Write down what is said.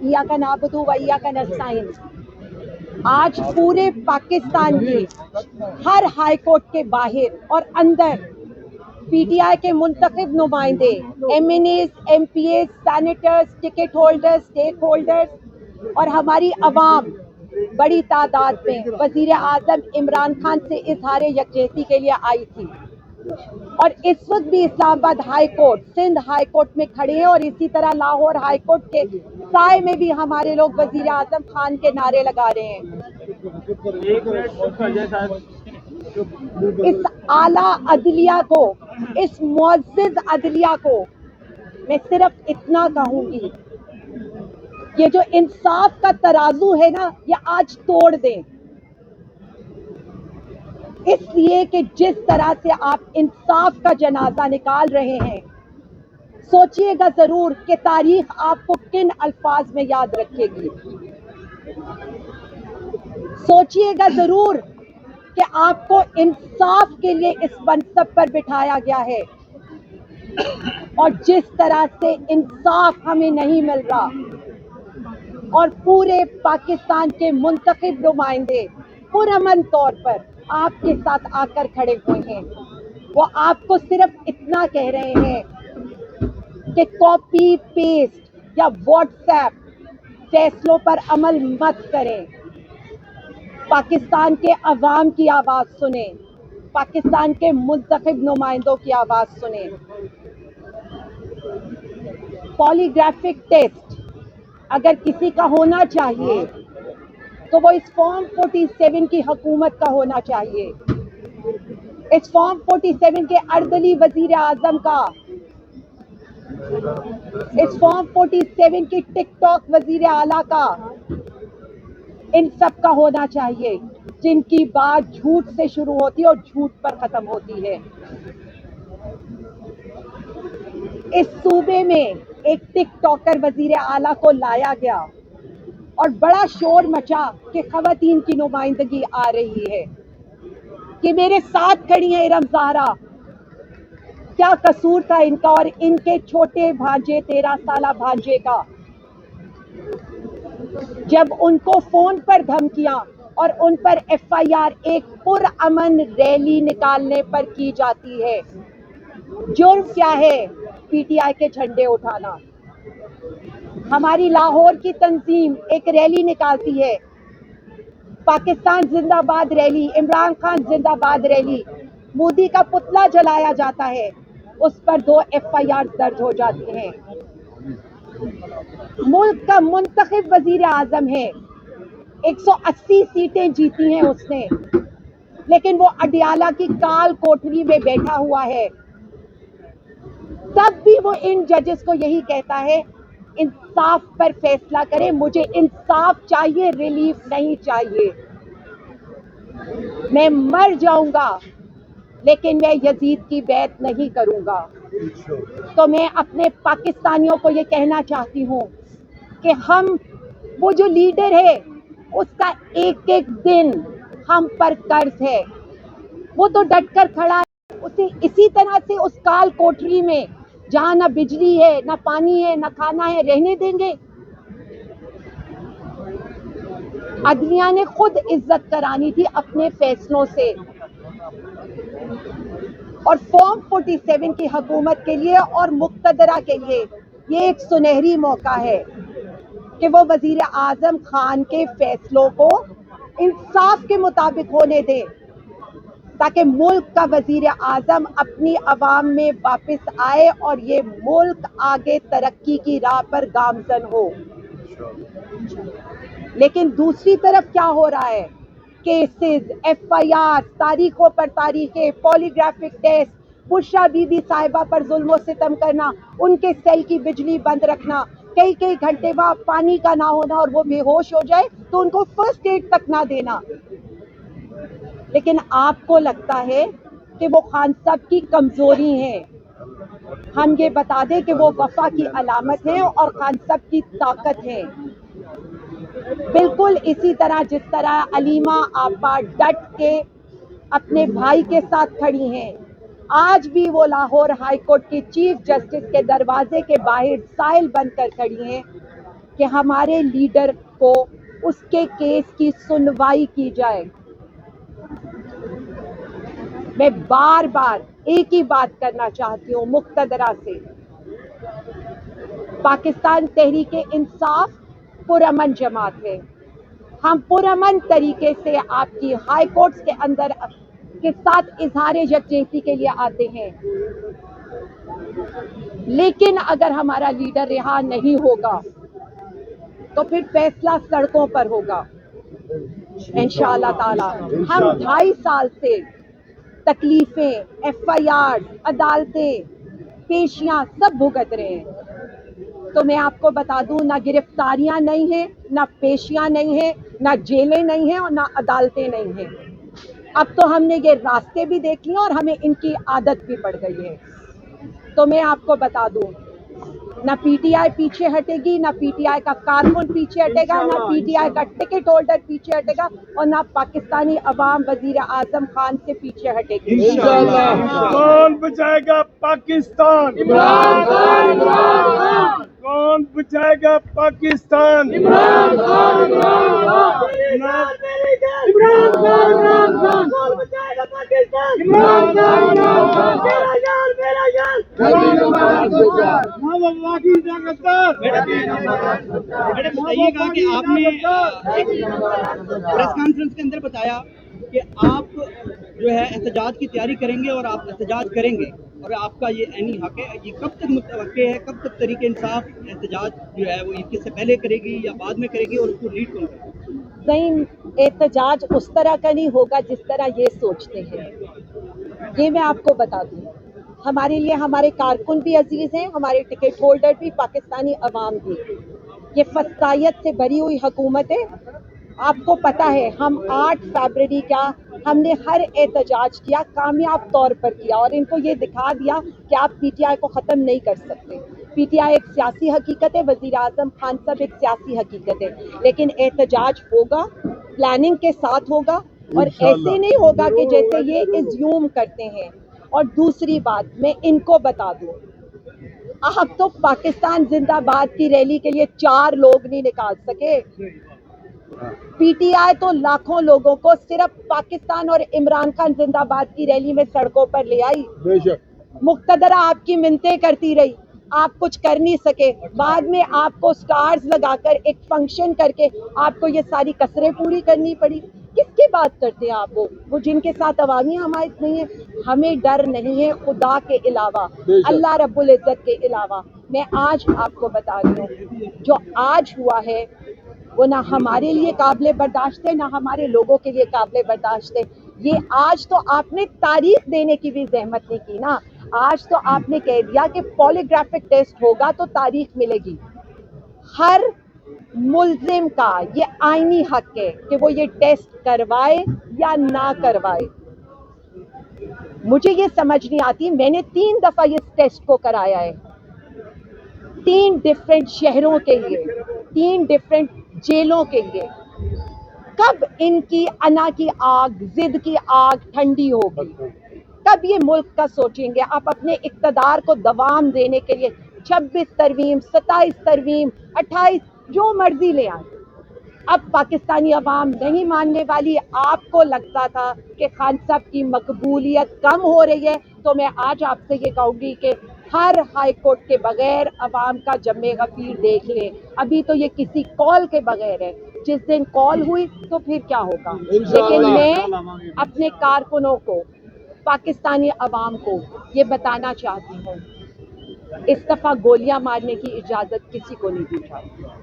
इय्याका नाअबुदु व इय्याका नस्तईन। आज पूरे पाकिस्तान में हर हाई कोर्ट के बाहर और अंदर पीटीआई के मुंतखब नुमाइंदे, MNAs, MPAs, senators, ticket holders, stakeholders और हमारी अवाम बड़ी तादाद में वजीर आजम इमरान खान से इजहार यकजहती के लिए आई थी। और इस वक्त भी Islamabad high court, Sindh high court में खड़े हैं और इसी तरह लाहौर हाई कोर्ट के साए में भी हमारे लोग वजीर आजम खान के नारे लगा रहे हैं। इस आला अदलिया को, इस मुअज़्ज़िज़ अदलिया को मैं सिर्फ इतना कहूंगी, ये जो इंसाफ का तराजू है ना, ये आज तोड़ दें। इसलिए कि जिस तरह से आप इंसाफ का जनाजा निकाल रहे हैं, सोचिएगा जरूर कि तारीख आपको किन अल्फाज में याद रखेगी। सोचिएगा जरूर कि आपको इंसाफ के लिए इस मनसब पर बिठाया गया है और जिस तरह से इंसाफ हमें नहीं मिल रहा और पूरे पाकिस्तान के मुंतखब नुमाइंदे पुरअमन तौर पर आपके साथ आकर खड़े हुए हैं, वो आपको सिर्फ इतना कह रहे हैं कि कॉपी पेस्ट या व्हाट्सएप फैसलों पर अमल मत करें। पाकिस्तान के अवाम की आवाज सुने, पाकिस्तान के मुंतखब नुमाइंदों की आवाज सुने। पॉलीग्राफिक टेस्ट अगर किसी का होना चाहिए तो वो इस फॉर्म 47 की हुकूमत का होना चाहिए। इस फॉर्म 47 के अर्दली वजीर आजम का, इस फॉर्म 47 की टिकटॉक वजीर आला का, इन सब का होना चाहिए जिनकी बात झूठ से शुरू होती है और झूठ पर खत्म होती है। इस सूबे में एक टिकटॉकर वजीर आला को लाया गया और बड़ा शोर मचा कि खवातीन की नुमाइंदगी आ रही है, कि मेरे साथ खड़ी है इरम ज़हरा। क्या कसूर था इनका और इनके छोटे भांजे 13 साला भांजे का, जब उनको फोन पर धमकियां और उन पर एफआईआर एक पुरअमन रैली निकालने पर की जाती है। जुर्म क्या है पीटीआई के झंडे उठाना? हमारी लाहौर की तंजीम एक रैली निकालती है, पाकिस्तान जिंदाबाद रैली, इमरान खान जिंदाबाद रैली, मोदी का पुतला जलाया जाता है, उस पर 2 एफआईआर दर्ज हो जाती हैं। मुल्क का मुंतखब वजीर आजम है, 180 सीटें जीती हैं उसने, लेकिन वो अडियाला की काल कोठरी में बैठा हुआ है। तब भी वो इन जजेस को यही कहता है, इंसाफ पर फैसला करें, मुझे इंसाफ चाहिए, रिलीफ नहीं चाहिए। मैं मर जाऊंगा लेकिन मैं यजीद की बैत नहीं करूंगा। तो मैं अपने पाकिस्तानियों को ये कहना चाहती हूँ कि हम, वो जो लीडर है उसका एक एक दिन हम पर कर्ज है। वो तो डटकर खड़ा है, उसे इसी तरह से उस काल कोठरी में जहां ना बिजली है, ना पानी है, ना खाना है, रहने देंगे? अदलिया ने खुद इज्जत करानी थी अपने फैसलों से। और फॉर्म 47 की हुकूमत के लिए और मुक्तदरा के लिए ये एक सुनहरी मौका है कि वो वजीर आजम खान के फैसलों को इंसाफ के मुताबिक होने दें, ताकि मुल्क का वजीर आजम अपनी अवाम में वापस आए और ये मुल्क आगे तरक्की की राह पर गामजन हो। लेकिन दूसरी तरफ क्या हो रहा है? केसेस, एफआईआर, तारीखों पर तारीखें, पॉलीग्राफिक टेस्ट, बुशरा बीबी साहिबा पर जुल्म सितम करना, उनके सेल की बिजली बंद रखना, कई कई घंटे वहां पानी का ना होना और वो बेहोश हो जाए तो उनको फर्स्ट एड तक ना देना। लेकिन आपको लगता है कि वो खान साहब की कमजोरी है। हम ये बता दें कि वो वफा की अलामत है और खान साहब की ताकत है। बिल्कुल इसी तरह जिस तरह अलीमा आपा डट के अपने भाई के साथ खड़ी हैं, आज भी वो लाहौर हाई कोर्ट की चीफ जस्टिस के दरवाजे के बाहर साइल बनकर खड़ी हैं کہ ہمارے لیڈر کو اس کے کیس کی سنوائی کی جائے. میں بار بار ایک ہی بات کرنا چاہتی ہوں مقتدرہ سے. پاکستان تحریک انصاف پرامن جماعت ہے. ہم پرامن طریقے سے آپ کی ہائی کورٹس کے اندر کے ساتھ اظہار یکجہتی کے لیے آتے ہیں. لیکن اگر ہمارا لیڈر رہا نہیں ہوگا تو پھر فیصلہ سڑکوں پر ہوگا انشاءاللہ تعالی. ہم 2.5 سال سے تکلیفیں، ایف آئی آر، عدالتیں، پیشیاں سب بھگت رہے ہیں. تو میں آپ کو بتا دوں، نہ گرفتاریاں نہیں ہیں، نہ پیشیاں نہیں ہیں، نہ جیلیں نہیں ہیں اور نہ عدالتیں نہیں ہیں. اب تو ہم نے یہ راستے بھی دیکھ لیے اور ہمیں ان کی عادت بھی پڑ گئی ہے. تو میں آپ کو بتا دوں، نہ پی ٹی آئی پیچھے ہٹے گی، نہ پی ٹی آئی کا کارکن پیچھے ہٹے گا، نہ پی ٹی آئی کا ٹکٹ ہولڈر پیچھے ہٹے گا اور نہ پاکستانی عوام وزیر اعظم خان سے پیچھے ہٹے گی. کون بچائے گا پاکستان؟ عمران خان. عمران خان. کون بچائے گا پاکستان؟ عمران خان. عمران خان. عمران خان. کون بچائے گا پاکستان؟ عمران خان. عمران خان. میرا یار، میرا یار. میڈم بتائیے گا کہ آپ نے پریس کانفرنس کے اندر بتایا کہ آپ جو ہے احتجاج کی تیاری کریں گے اور آپ احتجاج کریں گے اور آپ کا یہ عینی حق ہے. یہ کب تک متوقع ہے؟ کب تک تحریک انصاف احتجاج جو ہے وہ عید سے پہلے کرے گی یا بعد میں کرے گی اور اس کو لیڈ کون کرے گی؟ نہیں، احتجاج اس طرح کا نہیں ہوگا جس طرح یہ سوچتے ہیں. یہ میں آپ کو بتا دوں، ہمارے لیے ہمارے کارکن بھی عزیز ہیں، ہمارے ٹکٹ ہولڈر بھی، پاکستانی عوام بھی. یہ فسطائیت سے بھری ہوئی حکومت ہے. آپ کو پتہ ہے ہم 8 فروری کا ہم نے ہر احتجاج کیا، کامیاب طور پر کیا اور ان کو یہ دکھا دیا کہ آپ پی ٹی آئی کو ختم نہیں کر سکتے. پی ٹی آئی ایک سیاسی حقیقت ہے، وزیر اعظم خان صاحب ایک سیاسی حقیقت ہے. لیکن احتجاج ہوگا، پلاننگ کے ساتھ ہوگا اور ایسے نہیں ہوگا کہ جیسے یہ ایزیوم کرتے ہیں. اور دوسری بات میں ان کو بتا دوں، آپ تو پاکستان زندہ باد کی ریلی کے لیے 4 لوگ نہیں نکال سکے. پی ٹی آئی تو لاکھوں لوگوں کو صرف پاکستان اور عمران خان زندہ باد کی ریلی میں سڑکوں پر لے آئی. مقتدرہ آپ کی منتیں کرتی رہی، آپ کچھ کر نہیں سکے. بعد میں آپ کو سٹارز لگا کر ایک فنکشن کر کے آپ کو یہ ساری کسریں پوری کرنی پڑی. کس کی بات کرتے ہیں آپ؟ وہ جن کے ساتھ عوامی حمایت نہیں ہے. ہمیں ڈر نہیں ہے خدا کے علاوہ، اللہ رب العزت کے علاوہ. میں آج آپ کو بتا رہی ہوں، جو آج ہوا ہے وہ نہ ہمارے لیے قابل برداشت ہے، نہ ہمارے لوگوں کے لیے قابل برداشت ہے. یہ آج تو آپ نے تاریخ دینے کی بھی زحمت نہیں کی نا. آج تو آپ نے کہہ دیا کہ پولیگرافک ٹیسٹ ہوگا تو تاریخ ملے گی. ہر ملزم کا یہ آئینی حق ہے کہ وہ یہ ٹیسٹ کروائے یا نہ کروائے. مجھے یہ سمجھ نہیں آتی، میں نے 3 دفعہ اس ٹیسٹ کو کرایا ہے، 3 ڈفرینٹ شہروں کے لیے، 3 ڈفرینٹ جیلوں کے لیے. کب ان کی انا کی آگ، ضد کی آگ ٹھنڈی ہوگی؟ کب یہ ملک کا سوچیں گے؟ آپ اپنے اقتدار کو دوام دینے کے لیے 26 ترمیم، 27 ترمیم، 28 جو مرضی لے آئیں. اب پاکستانی عوام نہیں ماننے والی. آپ کو لگتا تھا کہ خان صاحب کی مقبولیت کم ہو رہی ہے، تو میں آج آپ سے یہ کہوں گی کہ ہر ہائی کورٹ کے بغیر عوام کا جم غفیر دیکھ لیں. ابھی تو یہ کسی کال کے بغیر ہے، جس دن کال ہوئی تو پھر کیا ہوگا. لیکن میں اپنے کارکنوں کو، پاکستانی عوام کو یہ بتانا چاہتی ہوں، اس دفعہ گولیاں مارنے کی اجازت کسی کو نہیں دی جائے.